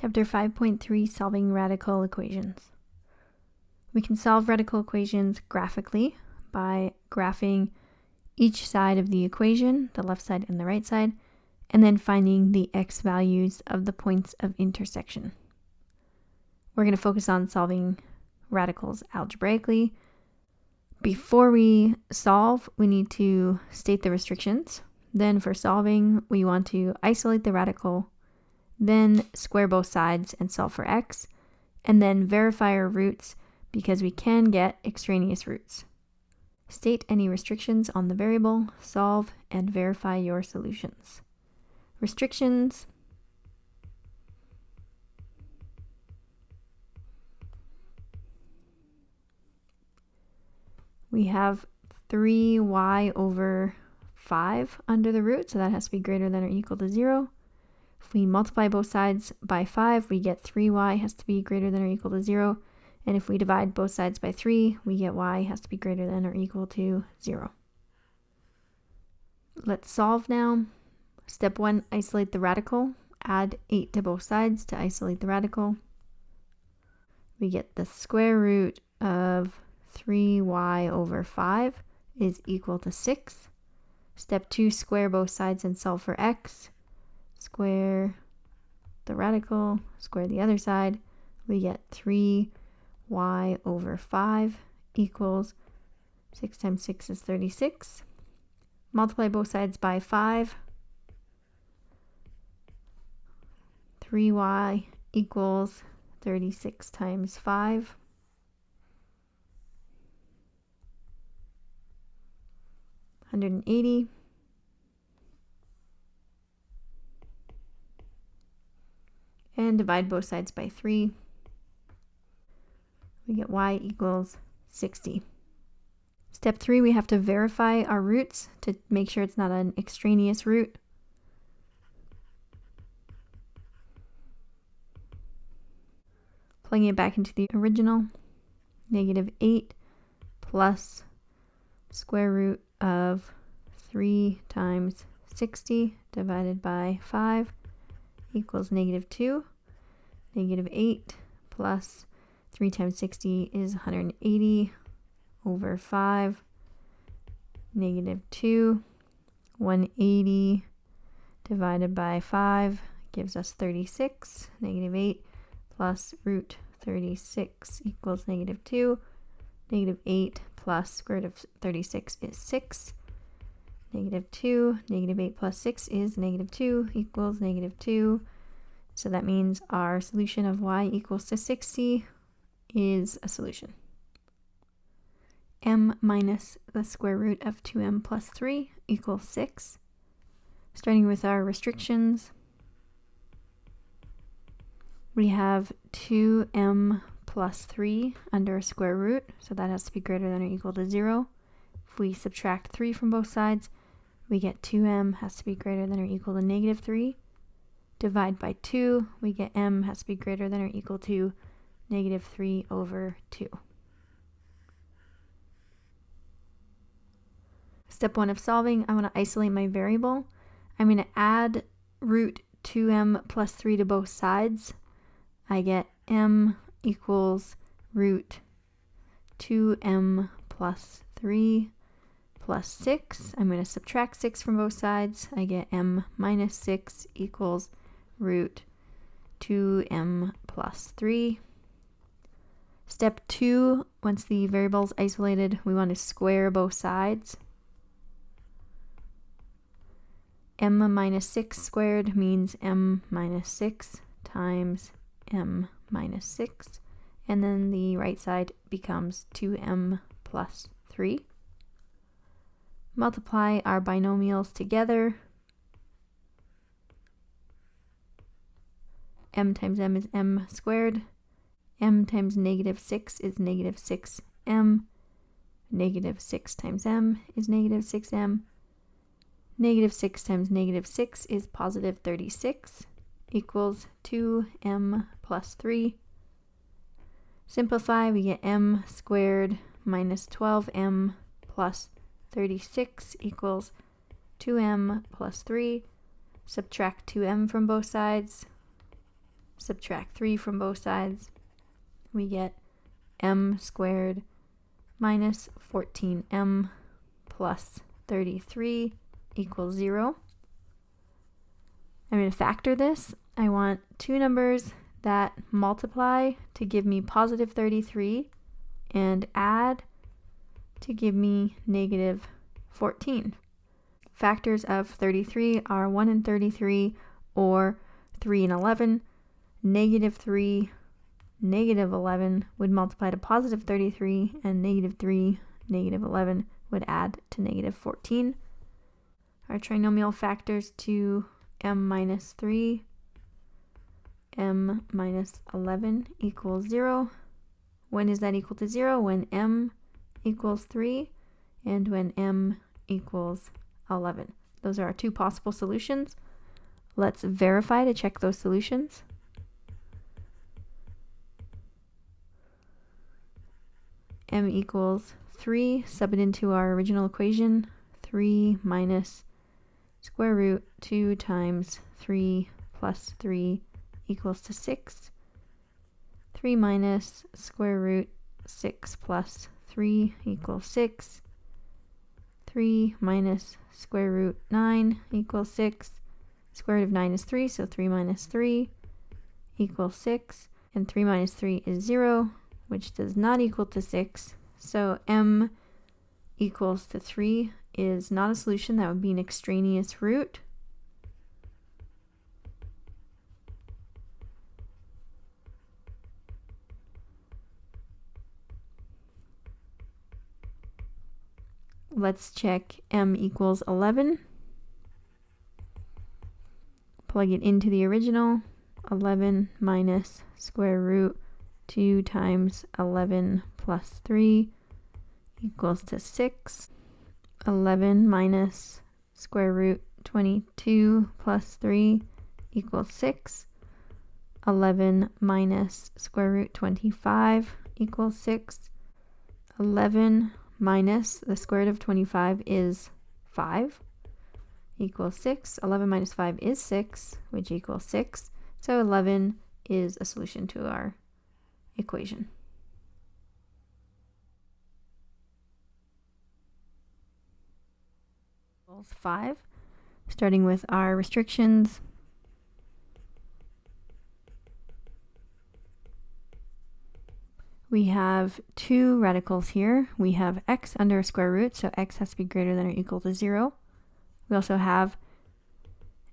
Chapter 5.3, Solving Radical Equations. We can solve radical equations graphically by graphing each side of the equation, the left side and the right side, and then finding the x values of the points of intersection. We're going to focus on solving radicals algebraically. Before we solve, we need to state the restrictions. Then for solving, we want to isolate the radical, then square both sides and solve for x, and then verify our roots because we can get extraneous roots. State any restrictions on the variable, solve, and verify your solutions. Restrictions. We have 3y over 5 under the root, so that has to be greater than or equal to 0. If we multiply both sides by 5, we get 3y has to be greater than or equal to 0. And if we divide both sides by 3, we get y has to be greater than or equal to 0. Let's solve now. Step 1, isolate the radical. Add 8 to both sides to isolate the radical. We get the square root of 3y over 5 is equal to 6. Step 2, square both sides and solve for x. Square the radical, square the other side. We get 3y over 5 equals 6 times 6 is 36. Multiply both sides by 5. 3y equals 36 times 5. 180. And divide both sides by 3. We get y equals 60. Step 3, we have to verify our roots to make sure it's not an extraneous root. Plugging it back into the original, negative 8 plus square root of 3 times 60 divided by 5 equals negative 2. Negative 8 plus 3 times 60 is 180 over 5. Negative 2. 180 divided by 5 gives us 36. Negative 8 plus root 36 equals negative 2. Negative 8 plus square root of 36 is 6. Negative 2. Negative 8 plus 6 is negative 2 equals negative 2. So that means our solution of y equals to 60 is a solution. M minus the square root of 2m plus 3 equals 6. Starting with our restrictions, we have 2m plus 3 under a square root, so that has to be greater than or equal to 0. If we subtract 3 from both sides, we get 2m has to be greater than or equal to negative 3. Divide by 2, we get m has to be greater than or equal to negative 3 over 2. Step 1 of solving, I want to isolate my variable. I'm going to add root 2m plus 3 to both sides. I get m equals root 2m plus 3 plus 6. I'm going to subtract 6 from both sides. I get m minus 6 equals root 2m plus 3. Step 2, once the variable is isolated, we want to square both sides. M minus 6 squared means m minus 6 times m minus 6. And then the right side becomes 2m plus 3. Multiply our binomials together. M times m is m squared. M times negative 6 is negative 6m. Negative 6 times m is negative 6m. Negative 6 times negative 6 is positive 36 equals 2m plus 3. Simplify, we get m squared minus 12m plus 36 equals 2m plus 3. Subtract 2m from both sides. subtract 3 from both sides, we get m squared minus 14m plus 33 equals 0. I'm going to factor this. I want two numbers that multiply to give me positive 33 and add to give me negative 14. Factors of 33 are 1 and 33, or 3 and 11. Negative 3, negative 11 would multiply to positive 33, and negative 3, negative 11 would add to negative 14. Our trinomial factors to m minus 3, m minus 11 equals 0. When is that equal to 0? When m equals 3 and when m equals 11. Those are our two possible solutions. Let's verify to check those solutions. M equals 3, sub it into our original equation. 3 minus square root 2 times 3 plus 3 equals to 6. 3 minus square root 6 plus 3 equals 6. 3 minus square root 9 equals 6. Square root of 9 is 3, so 3 minus 3 equals 6. And 3 minus 3 is 0, which does not equal to 6. So m equals to 3 is not a solution. That would be an extraneous root. Let's check m equals 11. Plug it into the original. 11 minus square root 2 times 11 plus 3 equals to 6. 11 minus square root 22 plus 3 equals 6. 11 minus square root 25 equals 6. 11 minus the square root of 25 is 5 equals 6. 11 minus 5 is 6, which equals 6. So 11 is a solution to our equation. 5. Starting with our restrictions. We have two radicals here. We have x under a square root, so x has to be greater than or equal to 0. We also have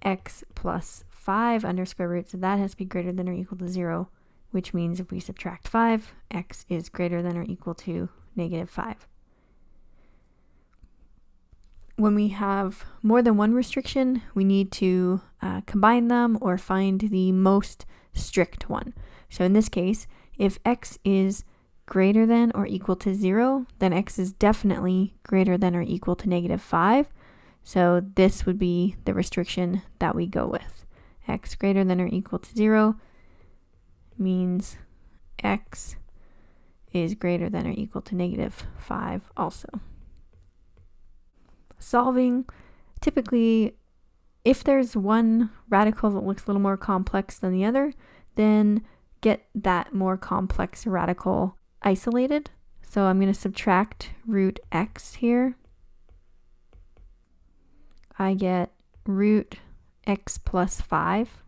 x plus 5 under square root, so that has to be greater than or equal to 0, which means if we subtract 5, x is greater than or equal to negative 5. When we have more than one restriction, we need to combine them or find the most strict one. So in this case, if x is greater than or equal to 0, then x is definitely greater than or equal to negative 5. So this would be the restriction that we go with. X greater than or equal to 0 means x is greater than or equal to negative 5 also. Solving, typically, if there's one radical that looks a little more complex than the other, then get that more complex radical isolated. So I'm going to subtract root x here. I get root x plus 5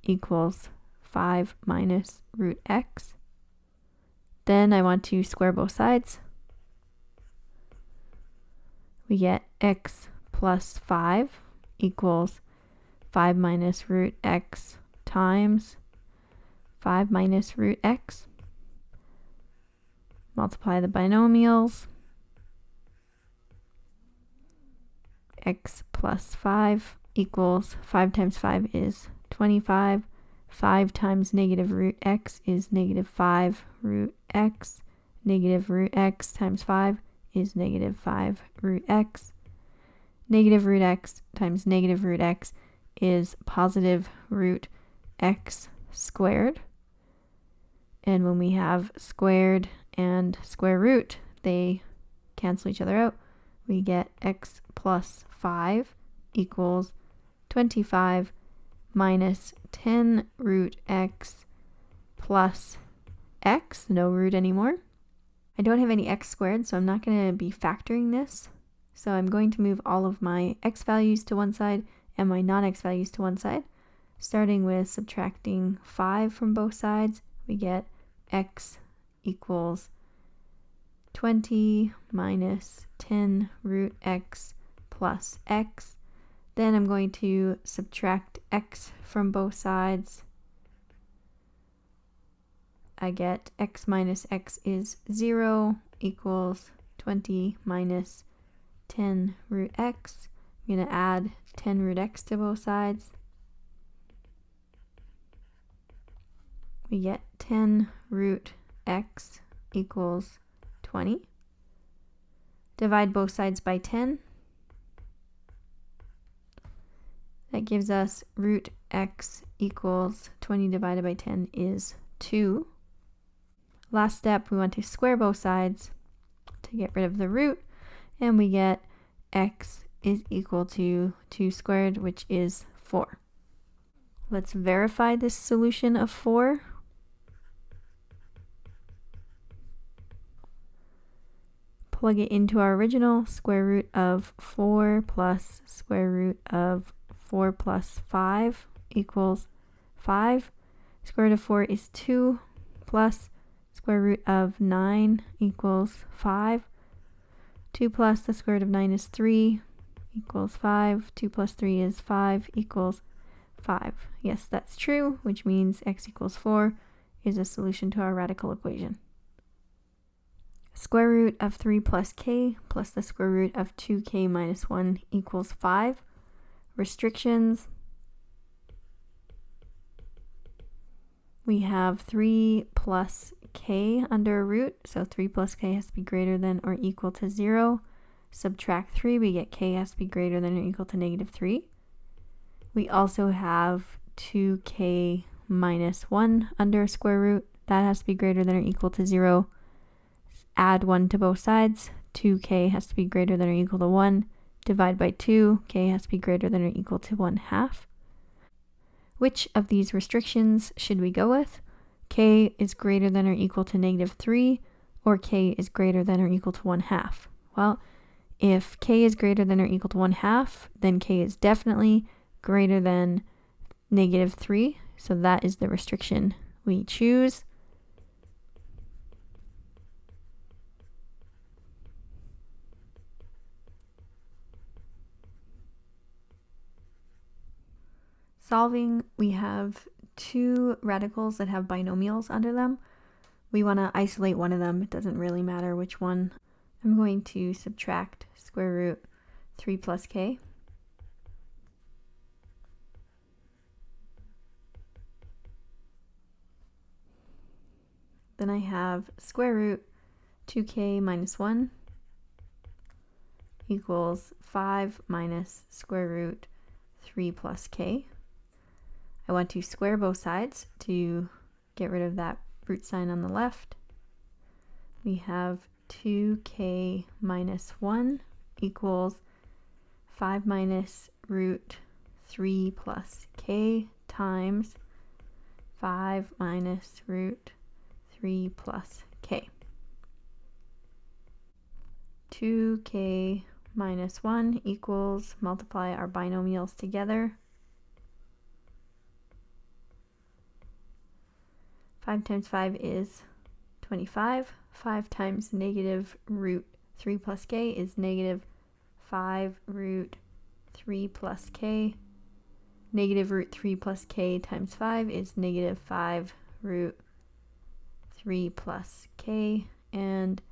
equals 5 minus root x. Then I want to square both sides. We get x plus 5 equals 5 minus root x times 5 minus root x. Multiply the binomials. X plus 5 equals 5 times 5 is 25. 5 times negative root x is negative 5 root x. Negative root x times 5 is negative 5 root x. Negative root x times negative root x is positive root x squared. And when we have squared and square root, they cancel each other out. We get x plus 5 equals 25 minus 10 root x plus x, no root anymore. I don't have any x squared, so I'm not going to be factoring this. So I'm going to move all of my x values to one side and my non-x values to one side. Starting with subtracting 5 from both sides, we get x equals 20 minus 10 root x plus x. Then I'm going to subtract x from both sides. I get x minus x is 0 equals 20 minus 10 root x. I'm going to add 10 root x to both sides. We get 10 root x equals 20. Divide both sides by 10. That gives us root x equals 20 divided by 10 is 2. Last step, we want to square both sides to get rid of the root, and we get x is equal to 2 squared, which is 4. Let's verify this solution of 4. Plug it into our original. Square root of 4 plus square root of 4 plus 5 equals 5. Square root of 4 is 2 plus square root of 9 equals 5. 2 plus the square root of 9 is 3 equals 5. 2 plus 3 is 5 equals 5. Yes, that's true, which means x equals 4 is a solution to our radical equation. Square root of 3 plus k plus the square root of 2k minus 1 equals 5. Restrictions. We have 3 plus k under a root, so 3 plus k has to be greater than or equal to 0. Subtract 3, we get k has to be greater than or equal to negative 3. We also have 2k minus 1 under a square root. That has to be greater than or equal to 0. Add 1 to both sides. 2k has to be greater than or equal to 1. Divide by 2, k has to be greater than or equal to 1/2. Which of these restrictions should we go with? K is greater than or equal to negative 3, or k is greater than or equal to 1/2. Well, if k is greater than or equal to 1/2, then k is definitely greater than negative 3, so that is the restriction we choose. Solving, we have two radicals that have binomials under them. We want to isolate one of them. It doesn't really matter which one. I'm going to subtract square root 3 plus k. Then I have square root 2k minus 1 equals 5 minus square root 3 plus k. I want to square both sides to get rid of that root sign on the left. We have 2k minus 1 equals 5 minus root 3 plus k times 5 minus root 3 plus k. 2k minus 1 equals, multiply our binomials together. 5 times 5 is 25. 5 times negative root 3 plus k is negative 5 root 3 plus k. Negative root 3 plus k times 5 is negative 5 root 3 plus k. And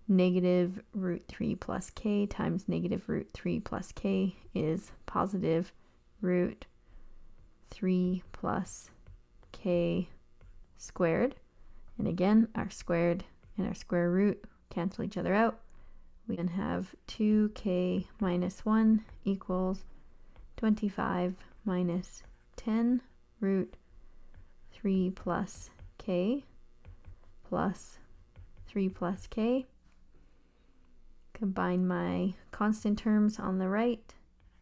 negative root 3 plus k times negative root 3 plus k is positive root 3 plus k squared. And again, our squared and our square root cancel each other out. We then have 2k minus 1 equals 25 minus 10 root 3 plus k plus 3 plus k. Combine my constant terms on the right.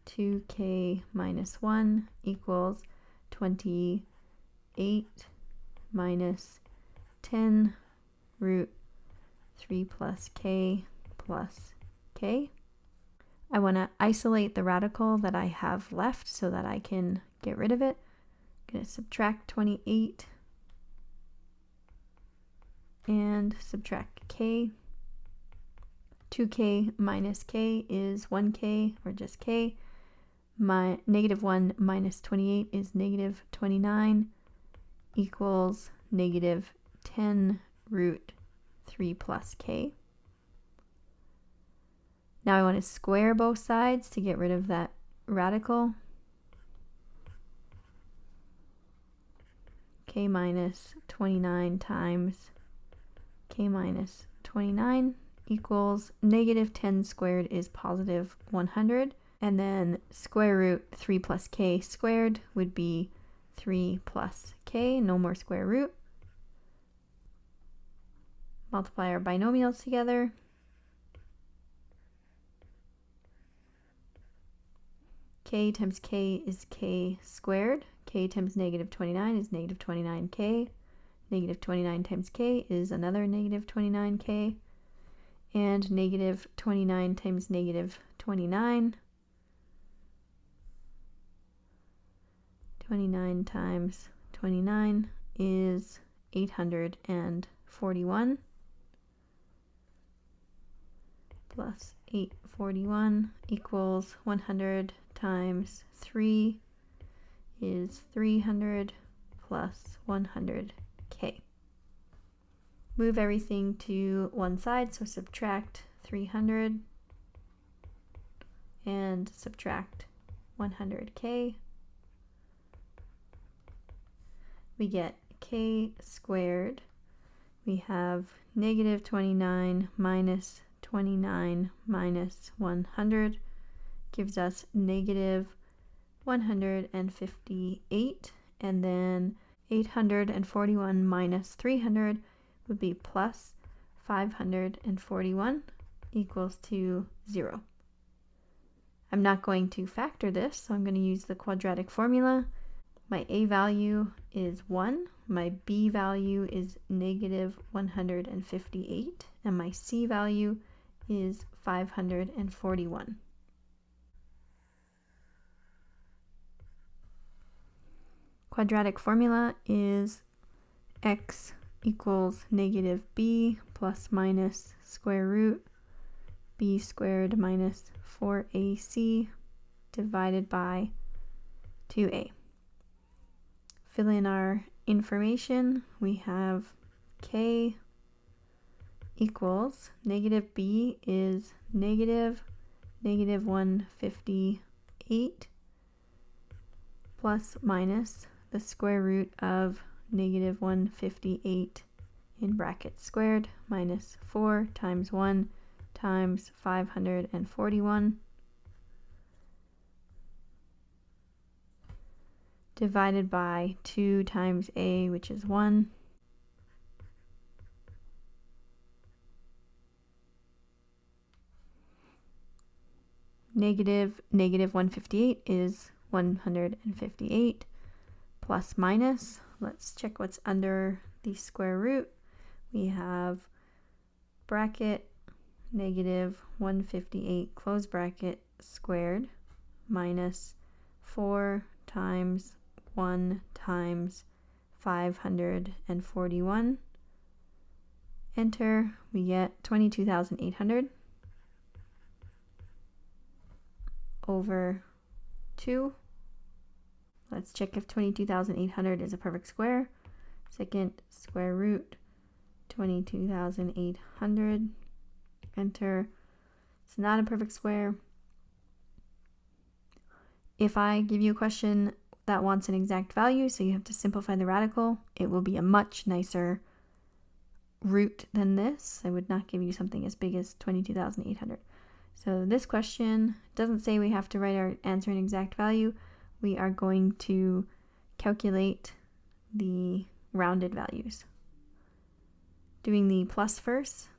2k minus 1 equals 28 minus 10 root 3 plus k plus k. I want to isolate the radical that I have left so that I can get rid of it. I'm going to subtract 28 and subtract k. 2k minus k is 1k, or just k. My negative 1 minus 28 is negative 29 equals negative 10 root 3 plus k. Now I want to square both sides to get rid of that radical. K minus 29 times k minus 29 equals negative 10 squared is positive 100. And then square root 3 plus k squared would be 3 plus k, no more square root. Multiply our binomials together. K times k is k squared. K times negative 29 is negative 29k. Negative 29 times k is another negative 29k. And negative 29 times negative 29. 29 times 29 is 841. Plus 841 equals 100 times 3 is 300 plus 100k. Move everything to one side, so subtract 300 and subtract 100k. We get k squared. We have negative 29 minus 29 minus 100 gives us negative 158, and then 841 minus 300 would be plus 541 equals to 0. I'm not going to factor this, so I'm going to use the quadratic formula. My a value is 1, my b value is negative 158, and my c value is 541. Quadratic formula is x equals negative b plus minus square root b squared minus 4ac divided by 2a. Fill in our information. We have k equals negative b is negative 158 plus minus the square root of negative 158 in brackets squared minus 4 times 1 times 541 divided by 2 times a, which is 1. Negative 158 is 158 plus minus. Let's check what's under the square root. We have bracket negative 158 close bracket squared minus 4 times 1 times 541. Enter, we get 22,800 over 2. Let's check if 22,800 is a perfect square. Second square root 22,800. Enter. It's not a perfect square. If I give you a question that wants an exact value, so you have to simplify the radical, it will be a much nicer root than this. I would not give you something as big as 22,800. So this question doesn't say we have to write our answer in exact value. We are going to calculate the rounded values. Doing the plus first,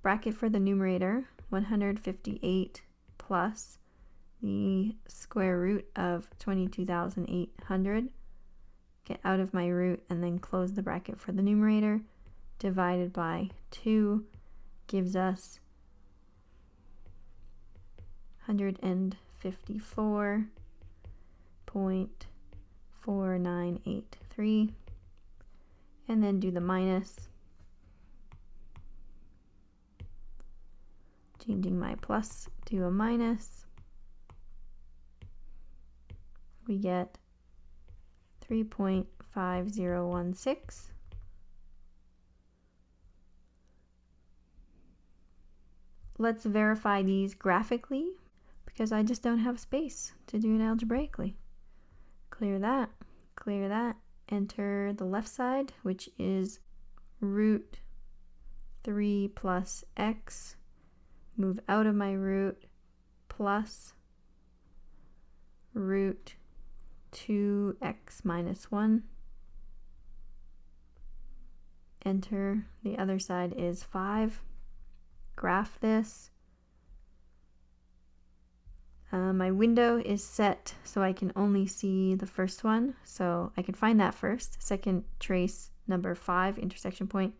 bracket for the numerator, 158 plus the square root of 22,800, get out of my root, and then close the bracket for the numerator, divided by 2 gives us 154.4983, and then do the minus, changing my plus to a minus. We get 3.5016. Let's verify these graphically, because I just don't have space to do it algebraically. Clear that, enter the left side, which is root 3 plus x, move out of my root, plus root 2x minus 1. Enter, the other side is 5. Graph this. My window is set so I can only see the first one, so I can find that first. Second, trace number 5, intersection point.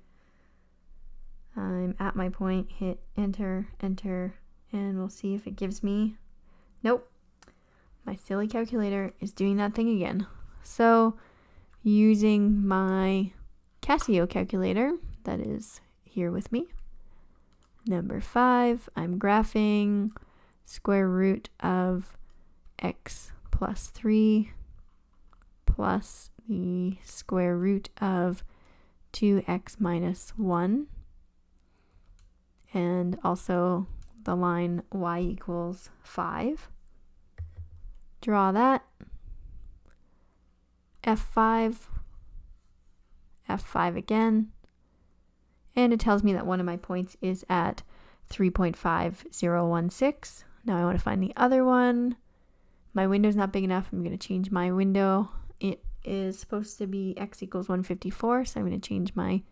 I'm at my point, hit enter, enter, and we'll see if it gives me. Nope. My silly calculator is doing that thing again. So, using my Casio calculator that is here with me, number 5, I'm graphing square root of x plus 3 plus the square root of 2x minus 1, and also the line y equals 5. Draw that. F5, F5 again, and it tells me that one of my points is at 3.5016. Now I want to find the other one. My window's not big enough. I'm going to change my window. It is supposed to be x equals 154, so I'm going to change my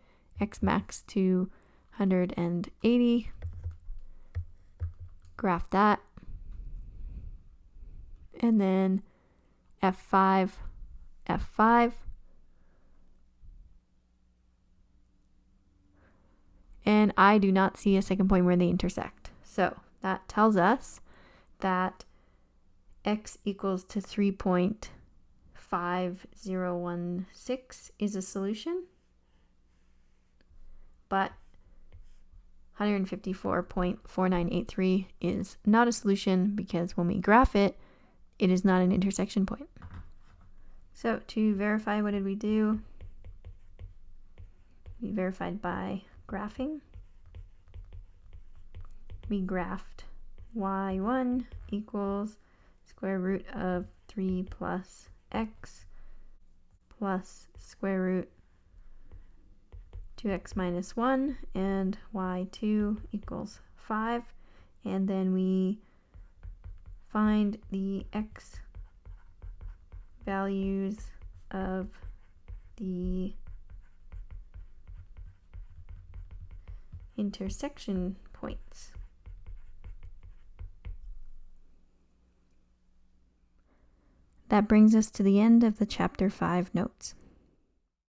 x max to 180. Graph that. And then F5, F5. And I do not see a second point where they intersect. So that tells us that x equals to 3.5016 is a solution, but 154.4983 is not a solution because when we graph it, it is not an intersection point. So to verify, what did we do? We verified by graphing. We graphed y1 equals square root of 3 plus x plus square root 2x minus 1, and y2 equals 5. And then we find the x values of the intersection points. That brings us to the end of the Chapter 5 notes.